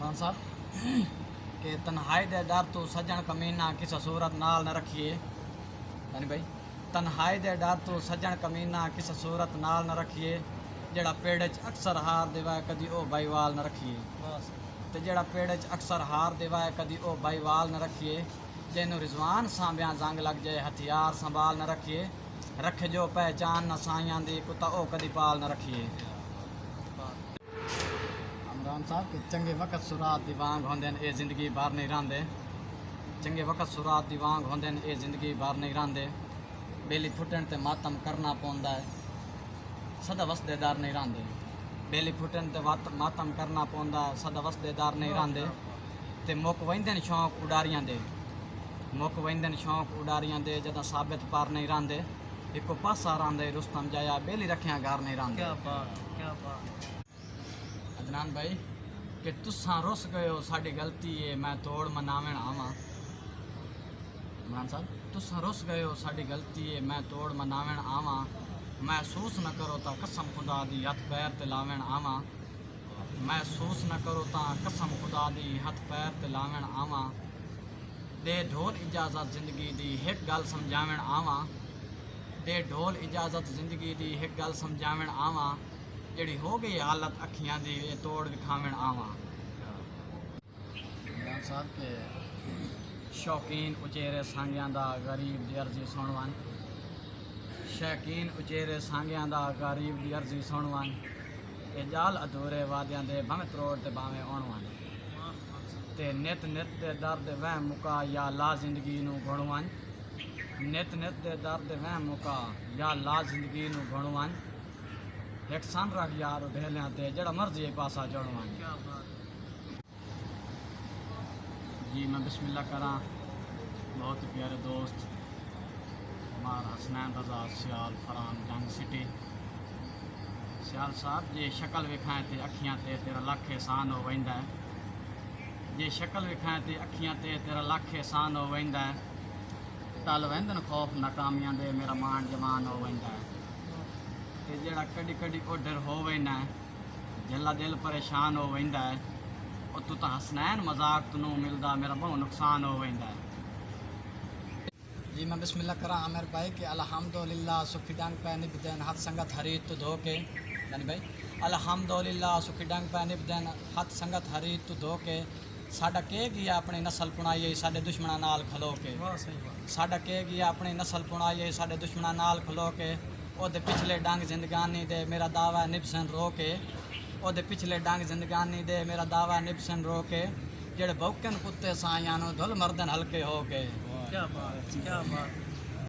इमरान साहब कि तन्हाई दे डर तो सज्जन कमीना किसी सूरत नाल न रखिए। यानी भाई तन्हाई दे डर तो सज्जन कमीना किसी सूरत नाल न रखिए। जेड़ा पेड़ च अक्सर हार देवा कदी ओ बाईवाल न रखिए। ते जेड़ा पेड़ च अक्सर हार देवा कदी ओ बाईवाल न रखिए। जैनू रिजवान सांबियां जंग लग जाए हथियार संभाल न रखिए। रखे जो पहचान न साइयां दी कुत्ता ओ कदी पाल न रखिए। इमरान साहब कि चंगे वक्त सुरात दी वांग होंदे ए जिंदगी भर नहीं रहिंदे। चंगे वक्त सुरात दी वांग होंदे ए जिंदगी भर नहीं रहिंदे। बेली फुटण ते मातम करना पौंदा है सदा वसदेदार नहीं रहिंदे। बेली फुटण ते मातम करना पौंदा है सदा वसदेदार नहीं रहिंदे। ते मुक वहिंदे शौक उडारियां दे। मुक वहिंदे शौक उडारियां दे जदा साबित पार नहीं रहिंदे। इको पासा रहिंदे रुस्तम जाया बेली रखियां घर नहीं रहिंदे। क्या बात, क्या बात। अदनान भाई कि तुसां रुस गए हो साड़ी गलती है मैं तोड़ मनावण आवां। इमरान साहब तुसां रुस गए हो साड़ी गलती है मैं तोड़ मनावण आवां। महसूस न करो ता कसम खुदा दी हथ पैर ते लावण आवां। महसूस न करो ता कसम खुदा दी हथ पैर ते लावण आवां। दे ढोल इजाज़त ज़िंदगी दी हिक गल समझावण आवां। दे ढोल इजाज़त ज़िंदगी दी हिक गल समझावण आवां। जड़ी हो गई हालत अखियां दी ये तोड़ विखावण आवां। इमरान साहब के शौकीन उचेरे सांगियां दा गरीब दी अर्जी सुण वन। शौकीन उचेरे सांगियां दा गरीब दी अर्जी सुण वन। ए जाल अधूरे वादियां दे भावें त्रोड़ ते भावें आउण वन। ते नित नित दे दर्द वहम मुका या ला जिंदगी नू गुण वन। नित नित दे दर्द वहम मुका या ला जिंदगी नू गुण वन। एक सन रख यार ढेलियां ते जड़ा मर्जी एक पासा जुड़ वन। जी मैं बिस्मिल्लाह करा बहुत ही प्यारे दोस्त हमारा हसनैन रजा सियाल फरान जंग सिटी। सियाल साहब जे शक्ल विखाएं ते अखियां ते तेरा लख एहसान हो वेंदा है। जे शक्ल विखाएं ते अखियां ते तेरा लख एहसान हो वेंदा है। टल वेंदन खौफ नाकामियां दे मेरा मान जवान हो वेंदा है। ते जेड़ा कड़ी कड़ी ओडर हो वेना जला दिल परेशान हो वेंदा है। और तू तो हसनैन मजाक तू मिलदा मेरा बहुत नुकसान हो वेंदा है। जी मैं बिस्मिल्लाह करा आमिर भाई कि अल्हम्दुलिल्लाह सुखी डंग पे निबदेन हाथ संगत हरीत तू धो के। यानी भाई अल्हम्दुलिल्लाह सुखी डंग पे निबदेन हाथ संगत हरीत तू धो के। साडा के गया अपनी नस्ल पुणाई साडे दुश्मना नाल खलो के। साडा के गया अपनी नस्ल पुणाई साडे दुश्मना नाल खलो के। ओदे पिछले डंग जिंदगानी दे मेरा दावा निभसन रो के। ओदे पिछले डंग जिंदगानी दे मेरा दावा निभसन रो के। जेड़े भौकन कुत्ते सायां नू धुल मरदन हल्के हो के। क्या बात, क्या बात।